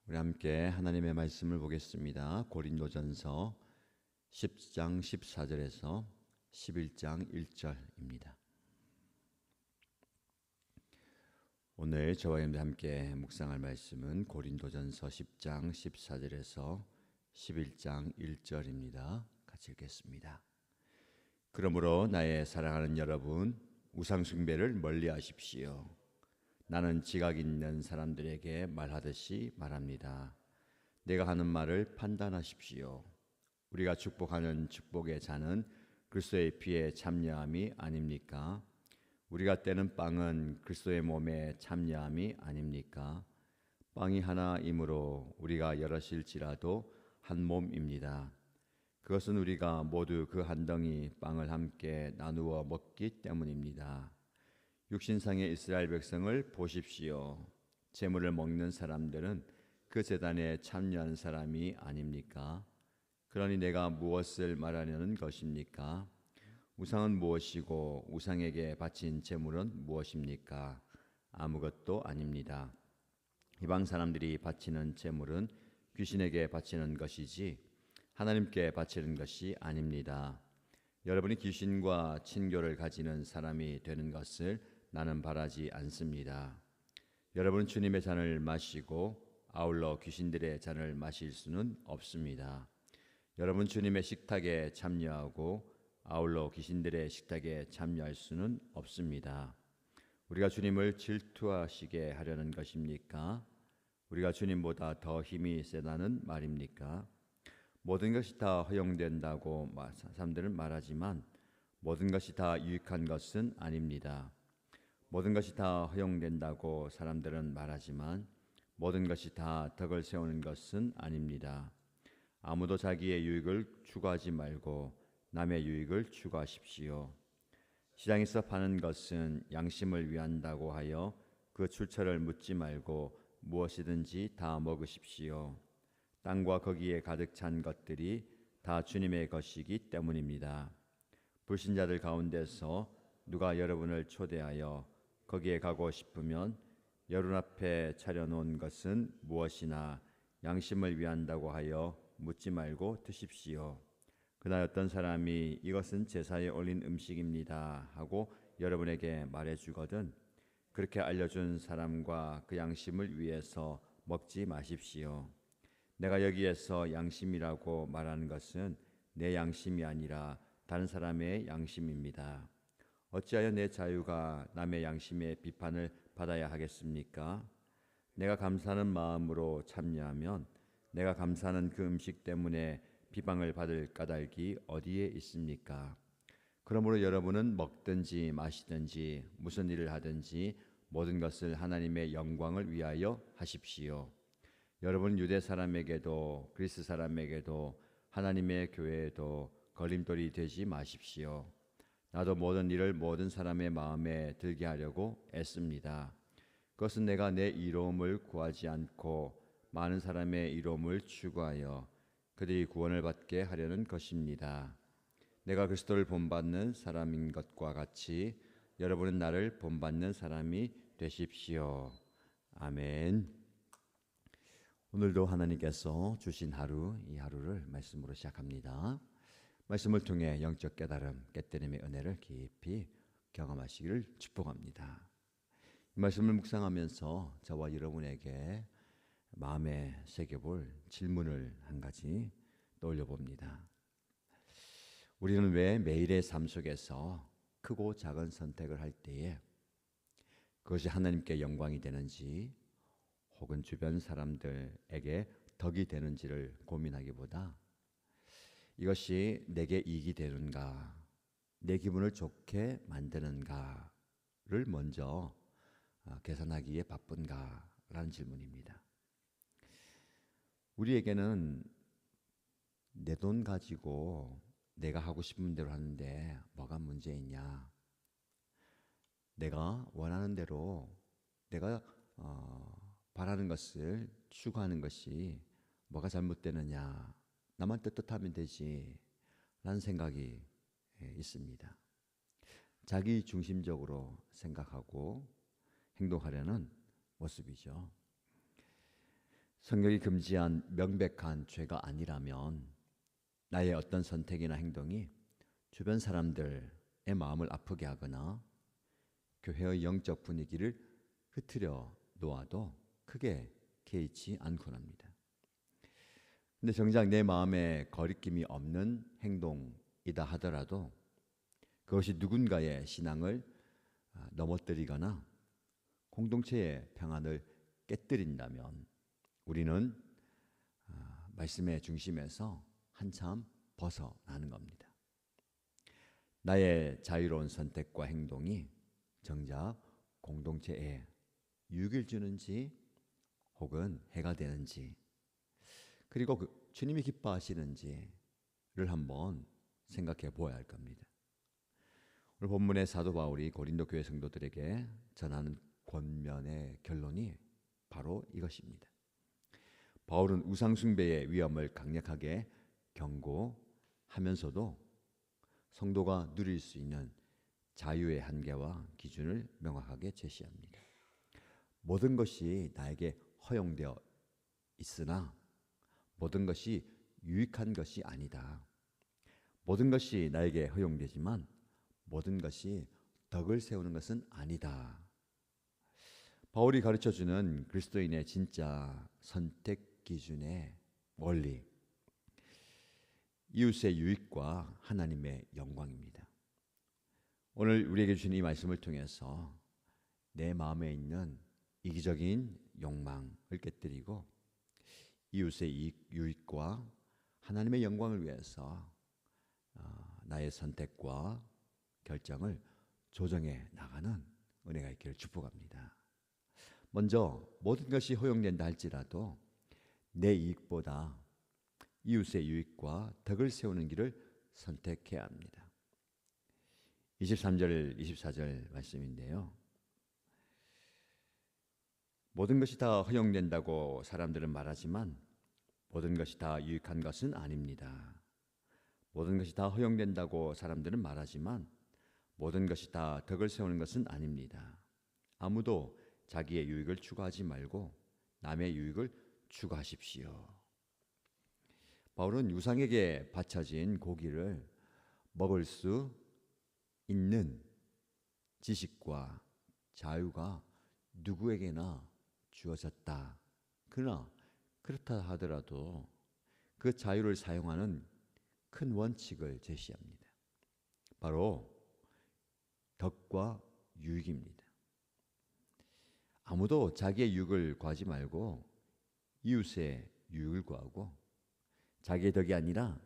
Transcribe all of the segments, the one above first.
우리 함께 하나님의 말씀을 보겠습니다. 고린도전서 10장 14절에서 11장 1절입니다. 오늘 저와 여러분들 함께 묵상할 말씀은 고린도전서 10장 14절에서 11장 1절입니다. 같이 읽겠습니다. 그러므로 나의 사랑하는 여러분, 우상 숭배를 멀리 하십시오. 나는 지각 있는 사람들에게 말하듯이 말합니다. 내가 하는 말을 판단하십시오. 우리가 축복하는 축복의 잔은 그리스도의 피에 참여함이 아닙니까? 우리가 떼는 빵은 그리스도의 몸에 참여함이 아닙니까? 빵이 하나이므로 우리가 여럿일지라도 한 몸입니다. 그것은 우리가 모두 그 한 덩이 빵을 함께 나누어 먹기 때문입니다. 육신상의 이스라엘 백성을 보십시오. 제물을 먹는 사람들은 그 제단에 참여한 사람이 아닙니까? 그러니 내가 무엇을 말하려는 것입니까? 우상은 무엇이고 우상에게 바친 제물은 무엇입니까? 아무것도 아닙니다. 이방 사람들이 바치는 제물은 귀신에게 바치는 것이지 하나님께 바치는 것이 아닙니다. 여러분이 귀신과 친교를 가지는 사람이 되는 것을 나는 바라지 않습니다. 여러분은 주님의 잔을 마시고 아울러 귀신들의 잔을 마실 수는 없습니다. 여러분 주님의 식탁에 참여하고 아울러 귀신들의 식탁에 참여할 수는 없습니다. 우리가 주님을 질투하시게 하려는 것입니까? 우리가 주님보다 더 힘이 세다는 말입니까? 모든 것이 다 허용된다고 사람들은 말하지만 모든 것이 다 유익한 것은 아닙니다. 모든 것이 다 허용된다고 사람들은 말하지만 모든 것이 다 덕을 세우는 것은 아닙니다. 아무도 자기의 유익을 추구하지 말고 남의 유익을 추구하십시오. 시장에서 파는 것은 양심을 위한다고 하여 그 출처를 묻지 말고 무엇이든지 다 먹으십시오. 땅과 거기에 가득 찬 것들이 다 주님의 것이기 때문입니다. 불신자들 가운데서 누가 여러분을 초대하여 거기에 가고 싶으면 여러분 앞에 차려놓은 것은 무엇이나 양심을 위한다고 하여 묻지 말고 드십시오. 그날 어떤 사람이 이것은 제사에 올린 음식입니다 하고 여러분에게 말해주거든 그렇게 알려준 사람과 그 양심을 위해서 먹지 마십시오. 내가 여기에서 양심이라고 말하는 것은 내 양심이 아니라 다른 사람의 양심입니다. 어찌하여 내 자유가 남의 양심의 비판을 받아야 하겠습니까? 내가 감사하는 마음으로 참여하면 내가 감사하는 그 음식 때문에 비방을 받을 까닭이 어디에 있습니까? 그러므로 여러분은 먹든지 마시든지 무슨 일을 하든지 모든 것을 하나님의 영광을 위하여 하십시오. 여러분 유대 사람에게도 그리스 사람에게도 하나님의 교회에도 걸림돌이 되지 마십시오. 나도 모든 일을 모든 사람의 마음에 들게 하려고 애씁니다. 그것은 내가 내 이로움을 구하지 않고 많은 사람의 이로움을 추구하여 그들이 구원을 받게 하려는 것입니다. 내가 그리스도를 본받는 사람인 것과 같이 여러분은 나를 본받는 사람이 되십시오. 아멘. 오늘도 하나님께서 주신 하루, 이 하루를 말씀으로 시작합니다. 말씀을 통해 영적 깨달음, 깨달음의 은혜를 깊이 경험하시기를 축복합니다. 이 말씀을 묵상하면서 저와 여러분에게 마음에 새겨볼 질문을 한 가지 떠올려 봅니다. 우리는 왜 매일의 삶 속에서 크고 작은 선택을 할 때에 그것이 하나님께 영광이 되는지 혹은 주변 사람들에게 덕이 되는지를 고민하기보다 이것이 내게 이익이 되는가, 내 기분을 좋게 만드는가를 먼저 계산하기에 바쁜가라는 질문입니다. 우리에게는 내 돈 가지고 내가 하고 싶은 대로 하는데 뭐가 문제 있냐? 내가 원하는 대로 내가 바라는 것을 추구하는 것이 뭐가 잘못되느냐? 나만 떳떳하면 되지 라는 생각이 있습니다. 자기 중심적으로 생각하고 행동하려는 모습이죠. 성경이 금지한 명백한 죄가 아니라면 나의 어떤 선택이나 행동이 주변 사람들의 마음을 아프게 하거나 교회의 영적 분위기를 흐트려 놓아도 크게 개의치 않곤 합니다. 근데 정작 내 마음에 거리낌이 없는 행동이다 하더라도 그것이 누군가의 신앙을 넘어뜨리거나 공동체의 평안을 깨뜨린다면 우리는 말씀의 중심에서 한참 벗어나는 겁니다. 나의 자유로운 선택과 행동이 정작 공동체에 유익을 주는지 혹은 해가 되는지, 그리고 주님이 기뻐하시는지를 한번 생각해 보아야 할 겁니다. 오늘 본문의 사도 바울이 고린도 교회 성도들에게 전하는 권면의 결론이 바로 이것입니다. 바울은 우상 숭배의 위험을 강력하게 경고하면서도 성도가 누릴 수 있는 자유의 한계와 기준을 명확하게 제시합니다. 모든 것이 나에게 허용되어 있으나 모든 것이 유익한 것이 아니다. 모든 것이 나에게 허용되지만 모든 것이 덕을 세우는 것은 아니다. 바울이 가르쳐주는 그리스도인의 진짜 선택 기준의 원리, 이웃의 유익과 하나님의 영광입니다. 오늘 우리에게 주신 이 말씀을 통해서 내 마음에 있는 이기적인 욕망을 깨뜨리고 이웃의 유익과 하나님의 영광을 위해서 나의 선택과 결정을 조정해 나가는 은혜가 있기를 축복합니다. 먼저 모든 것이 허용된다 할지라도 내 이익보다 이웃의 유익과 덕을 세우는 길을 선택해야 합니다. 23절, 24절 말씀인데요. 모든 것이 다 허용된다고 사람들은 말하지만 모든 것이 다 유익한 것은 아닙니다. 모든 것이 다 허용된다고 사람들은 말하지만 모든 것이 다 덕을 세우는 것은 아닙니다. 아무도 자기의 유익을 추구하지 말고 남의 유익을 추구하십시오. 바울은 우상에게 바쳐진 고기를 먹을 수 있는 지식과 자유가 누구에게나 주어졌다. 그러나 그렇다 하더라도 그 자유를 사용하는 큰 원칙을 제시합니다. 바로 덕과 유익입니다. 아무도 자기의 유익을 구하지 말고 이웃의 유익을 구하고 자기의 덕이 아니라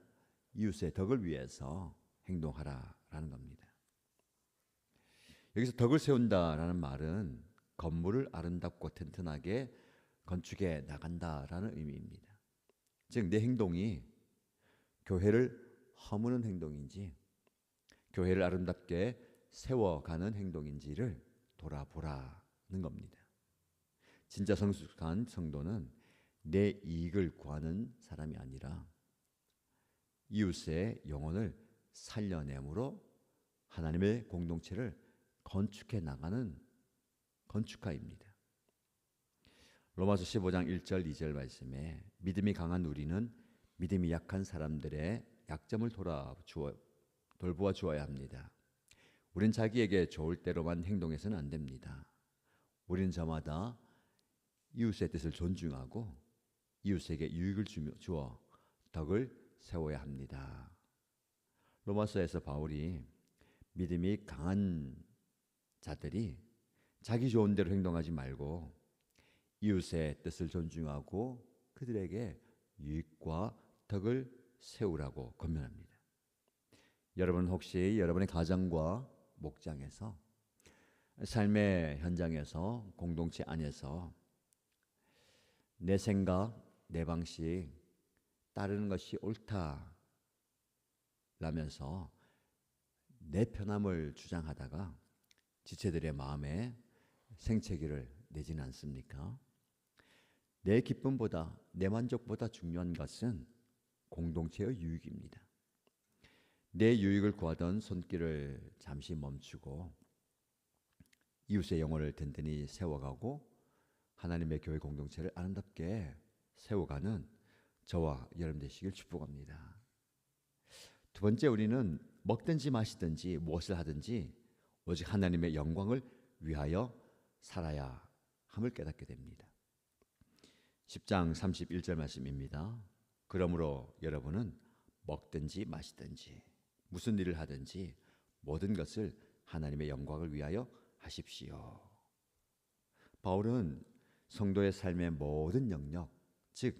이웃의 덕을 위해서 행동하라라는 겁니다. 여기서 덕을 세운다라는 말은 건물을 아름답고 튼튼하게 건축해 나간다라는 의미입니다. 즉 내 행동이 교회를 허무는 행동인지 교회를 아름답게 세워가는 행동인지를 돌아보라는 겁니다. 진짜 성숙한 성도는 내 이익을 구하는 사람이 아니라 이웃의 영혼을 살려내므로 하나님의 공동체를 건축해 나가는 건축가입니다. 로마서 15장 1절 2절 말씀에 믿음이 강한 우리는 믿음이 약한 사람들의 약점을 돌보아 주어야 합니다. 우린 자기에게 좋을 대로만 행동해서는 안 됩니다. 우린 저마다 이웃의 뜻을 존중하고 이웃에게 유익을 주어 덕을 세워야 합니다. 로마서에서 바울이 믿음이 강한 자들이 자기 좋은 대로 행동하지 말고 이웃의 뜻을 존중하고 그들에게 유익과 덕을 세우라고 권면합니다. 여러분 혹시 여러분의 가정과 목장에서 삶의 현장에서 공동체 안에서 내 생각, 내 방식 따르는 것이 옳다라면서 내 편함을 주장하다가 지체들의 마음에 생채기를 내지는 않습니까? 내 기쁨보다 내 만족보다 중요한 것은 공동체의 유익입니다. 내 유익을 구하던 손길을 잠시 멈추고 이웃의 영혼을 든든히 세워가고 하나님의 교회 공동체를 아름답게 세워가는 저와 여러분 되시길 축복합니다. 두 번째, 우리는 먹든지 마시든지 무엇을 하든지 오직 하나님의 영광을 위하여 살아야 함을 깨닫게 됩니다. 10장 31절 말씀입니다. 그러므로 여러분은 먹든지 마시든지 무슨 일을 하든지 모든 것을 하나님의 영광을 위하여 하십시오. 바울은 성도의 삶의 모든 영역, 즉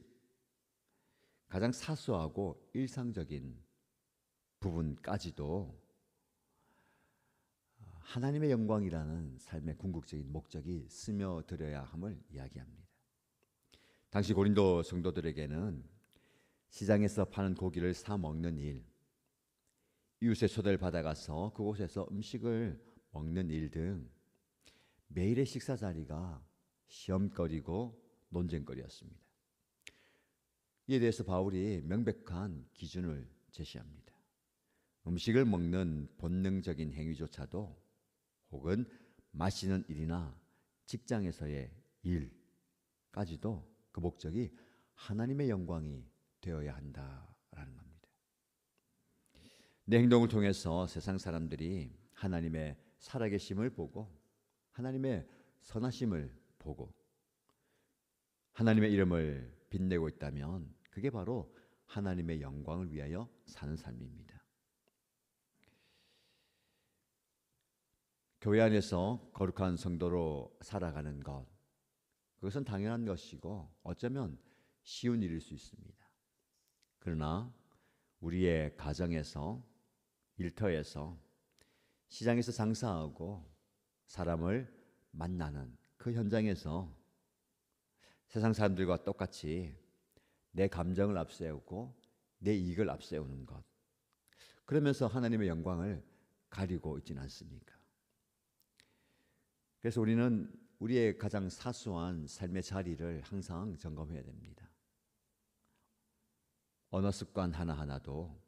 가장 사소하고 일상적인 부분까지도 하나님의 영광이라는 삶의 궁극적인 목적이 스며들어야 함을 이야기합니다. 당시 고린도 성도들에게는 시장에서 파는 고기를 사 먹는 일, 이웃의 초대를 받아가서 그곳에서 음식을 먹는 일 등 매일의 식사 자리가 시험거리고 논쟁거리였습니다. 이에 대해서 바울이 명백한 기준을 제시합니다. 음식을 먹는 본능적인 행위조차도 혹은 마시는 일이나 직장에서의 일까지도 그 목적이 하나님의 영광이 되어야 한다라는 겁니다. 내 행동을 통해서 세상 사람들이 하나님의 살아계심을 보고 하나님의 선하심을 보고 하나님의 이름을 빛내고 있다면 그게 바로 하나님의 영광을 위하여 사는 삶입니다. 교회 안에서 거룩한 성도로 살아가는 것, 그것은 당연한 것이고 어쩌면 쉬운 일일 수 있습니다. 그러나 우리의 가정에서, 일터에서, 시장에서 장사하고 사람을 만나는 그 현장에서 세상 사람들과 똑같이 내 감정을 앞세우고 내 이익을 앞세우는 것, 그러면서 하나님의 영광을 가리고 있지는 않습니까? 그래서 우리는 우리의 가장 사소한 삶의 자리를 항상 점검해야 됩니다. 언어 습관 하나하나도,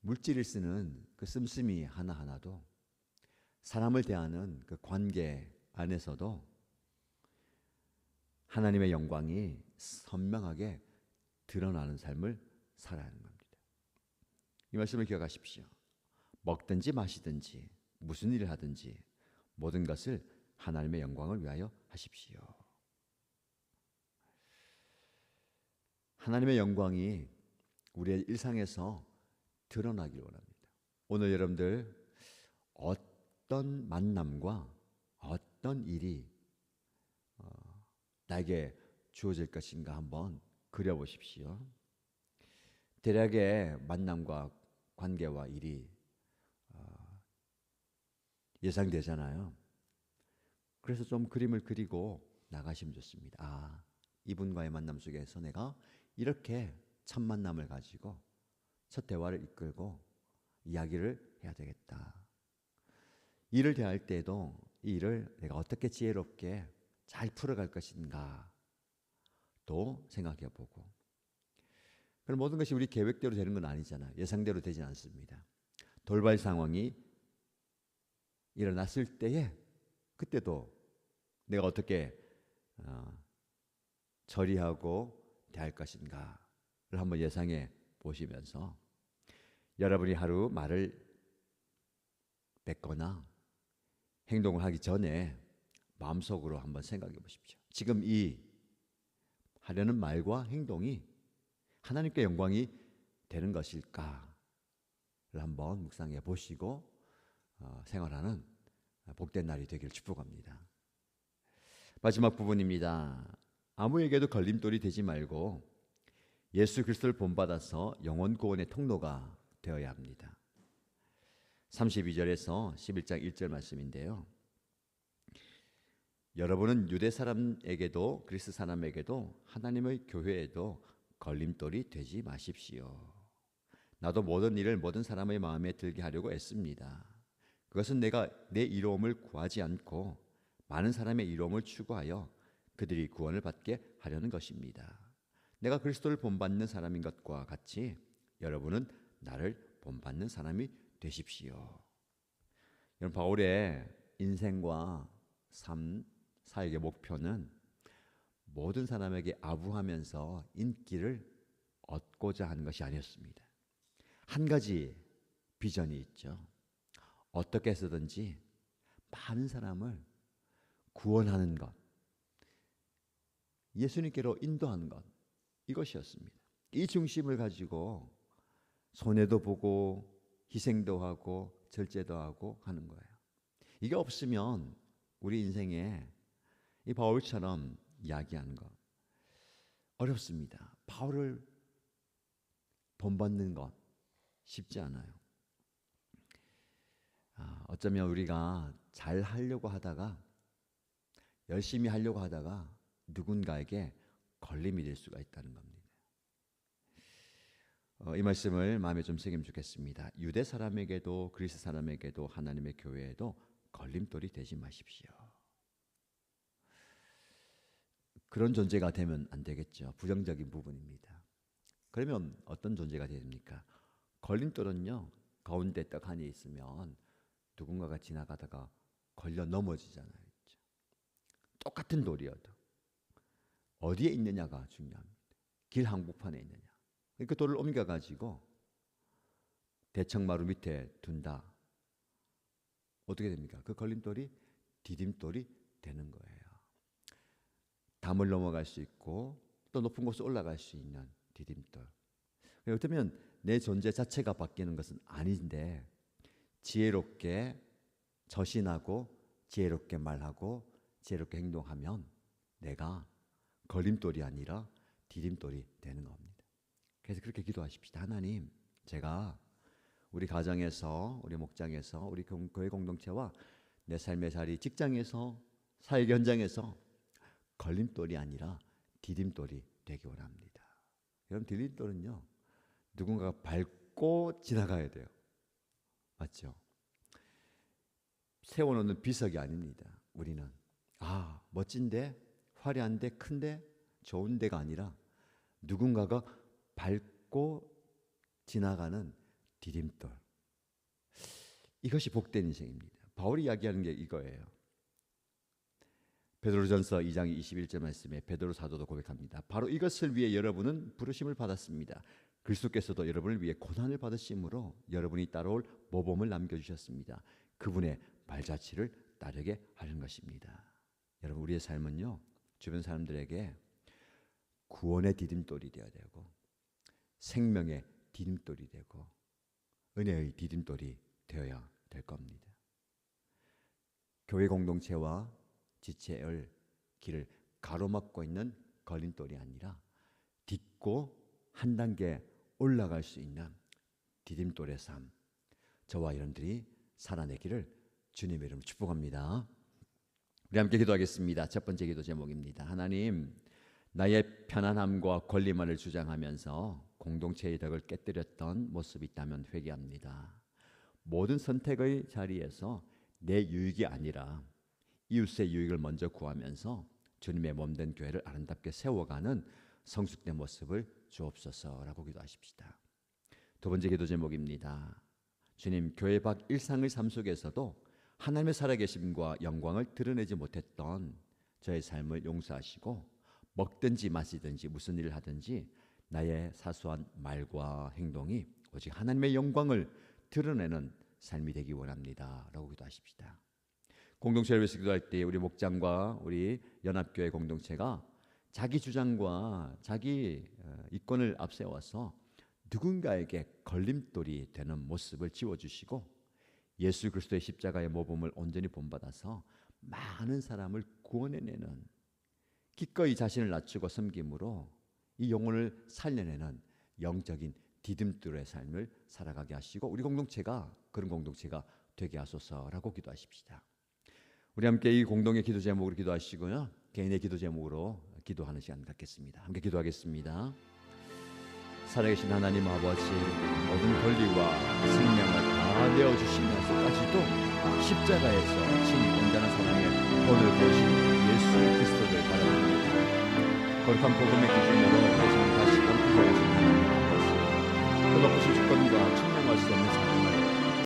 물질을 쓰는 그 씀씀이 하나하나도, 사람을 대하는 그 관계 안에서도 하나님의 영광이 선명하게 드러나는 삶을 살아야 하는 겁니다. 이 말씀을 기억하십시오. 먹든지 마시든지 무슨 일을 하든지 모든 것을 하나님의 영광을 위하여 하십시오. 하나님의 영광이 우리의 일상에서 드러나길 원합니다. 오늘 여러분들 어떤 만남과 어떤 일이 나에게 주어질 것인가 한번 그려보십시오. 대략의 만남과 관계와 일이 예상되잖아요. 그래서 좀 그림을 그리고 나가시면 좋습니다. 아, 이분과의 만남 속에서 내가 이렇게 첫 만남을 가지고 첫 대화를 이끌고 이야기를 해야 되겠다. 일을 대할 때도 이 일을 내가 어떻게 지혜롭게 잘 풀어갈 것인가 또 생각해 보고, 그럼 모든 것이 우리 계획대로 되는 건 아니잖아요. 예상대로 되지 않습니다. 돌발 상황이 일어났을 때에 그때도 내가 어떻게 처리하고 대할 것인가를 한번 예상해 보시면서 여러분이 하루 말을 뱉거나 행동을 하기 전에 마음속으로 한번 생각해 보십시오. 지금 이 하려는 말과 행동이 하나님께 영광이 되는 것일까를 한번 묵상해 보시고 생활하는 복된 날이 되기를 축복합니다. 마지막 부분입니다. 아무에게도 걸림돌이 되지 말고 예수 그리스도를 본받아서 영혼 구원의 통로가 되어야 합니다. 32절에서 11장 1절 말씀인데요. 여러분은 유대 사람에게도 그리스 사람에게도 하나님의 교회에도 걸림돌이 되지 마십시오. 나도 모든 일을 모든 사람의 마음에 들게 하려고 애씁니다. 그것은 내가 내 이로움을 구하지 않고 많은 사람의 이로움을 추구하여 그들이 구원을 받게 하려는 것입니다. 내가 그리스도를 본받는 사람인 것과 같이 여러분은 나를 본받는 사람이 되십시오. 여러분, 바울의 인생과 삶, 사역의 목표는 모든 사람에게 아부하면서 인기를 얻고자 하는 것이 아니었습니다. 한 가지 비전이 있죠. 어떻게 해서든지 많은 사람을 구원하는 것, 예수님께로 인도하는 것, 이것이었습니다. 이 중심을 가지고 손해도 보고 희생도 하고 절제도 하고 하는 거예요. 이게 없으면 우리 인생에 이 바울처럼 이야기하는 것 어렵습니다. 바울을 본받는 것 쉽지 않아요. 어쩌면 우리가 잘 하려고 하다가 열심히 하려고 하다가 누군가에게 걸림이 될 수가 있다는 겁니다. 이 말씀을 마음에 좀 새기면 좋겠습니다. 유대 사람에게도 그리스 사람에게도 하나님의 교회에도 걸림돌이 되지 마십시오. 그런 존재가 되면 안 되겠죠. 부정적인 부분입니다. 그러면 어떤 존재가 됩니까? 걸림돌은요, 가운데 떡 하나 있으면 누군가가 지나가다가 걸려 넘어지잖아요. 똑같은 돌이어도 어디에 있느냐가 중요합니다. 길 한복판에 있느냐. 그 돌을 옮겨가지고 대청마루 밑에 둔다. 어떻게 됩니까? 그 걸림돌이 디딤돌이 되는 거예요. 담을 넘어갈 수 있고 또 높은 곳에 올라갈 수 있는 디딤돌. 그렇다면 내 존재 자체가 바뀌는 것은 아닌데 지혜롭게 처신하고 지혜롭게 말하고 지혜롭게 행동하면 내가 걸림돌이 아니라 디딤돌이 되는 겁니다. 그래서 그렇게 기도하십시다. 하나님, 제가 우리 가정에서, 우리 목장에서, 우리 교회 공동체와 내 삶의 자리, 직장에서, 사회 현장에서 걸림돌이 아니라 디딤돌이 되기 원합니다. 여러분, 디딤돌은요, 누군가가 밟고 지나가야 돼요. 맞죠? 세워놓는 비석이 아닙니다. 우리는 멋진데, 화려한데, 큰데, 좋은 데가 아니라 누군가가 밟고 지나가는 디딤돌. 이것이 복된 인생입니다. 바울이 이야기하는 게 이거예요. 베드로전서 2장 21절 말씀에 베드로 사도도 고백합니다. 바로 이것을 위해 여러분은 부르심을 받았습니다. 그리스도께서도 여러분을 위해 고난을 받으심으로 여러분이 따라올 모범을 남겨주셨습니다. 그분의 발자취를 따르게 하는 것입니다. 여러분, 우리의 삶은요, 주변 사람들에게 구원의 디딤돌이 되어야 되고 생명의 디딤돌이 되고 은혜의 디딤돌이 되어야 될 겁니다. 교회 공동체와 지체의 길을 가로막고 있는 걸림돌이 아니라 딛고 한 단계 올라갈 수 있는 디딤돌의 삶, 저와 여러분들이 살아내기를 주님의 이름으로 축복합니다. 우리 함께 기도하겠습니다. 첫 번째 기도 제목입니다. 하나님, 나의 편안함과 권리만을 주장하면서 공동체의 덕을 깨뜨렸던 모습이 있다면 회개합니다. 모든 선택의 자리에서 내 유익이 아니라 이웃의 유익을 먼저 구하면서 주님의 몸된 교회를 아름답게 세워가는 성숙된 모습을 주옵소서라고 기도하십시다. 두 번째 기도 제목입니다. 주님, 교회 밖 일상의 삶 속에서도 하나님의 살아계심과 영광을 드러내지 못했던 저의 삶을 용서하시고 먹든지 마시든지 무슨 일을 하든지 나의 사소한 말과 행동이 오직 하나님의 영광을 드러내는 삶이 되기 원합니다 라고 기도하십시다. 공동체를 위해서 기도할 때 우리 목장과 우리 연합교회 공동체가 자기 주장과 자기 이권을 앞세워서 누군가에게 걸림돌이 되는 모습을 지워주시고 예수 그리스도의 십자가의 모범을 온전히 본받아서 많은 사람을 구원해내는, 기꺼이 자신을 낮추고 섬김으로 이 영혼을 살려내는 영적인 디딤돌의 삶을 살아가게 하시고 우리 공동체가 그런 공동체가 되게 하소서라고 기도하십시다. 우리 함께 이 공동의 기도 제목으로 기도하시고요, 개인의 기도 제목으로 기도하는 시간 갖겠습니다. 함께 기도하겠습니다. 살아계신 하나님 아버지, 모든 권리와 생명을 다 내어주시면서까지도 십자가에서 친히 온전한 사랑의 본을 보신 예수 그리스도를 바라봅니다. 거룩한 복음의 기준으로 세상을 다시금 구원하신 하나님 아버지, 그 높으신 주권과 측량할 수 없는 사랑을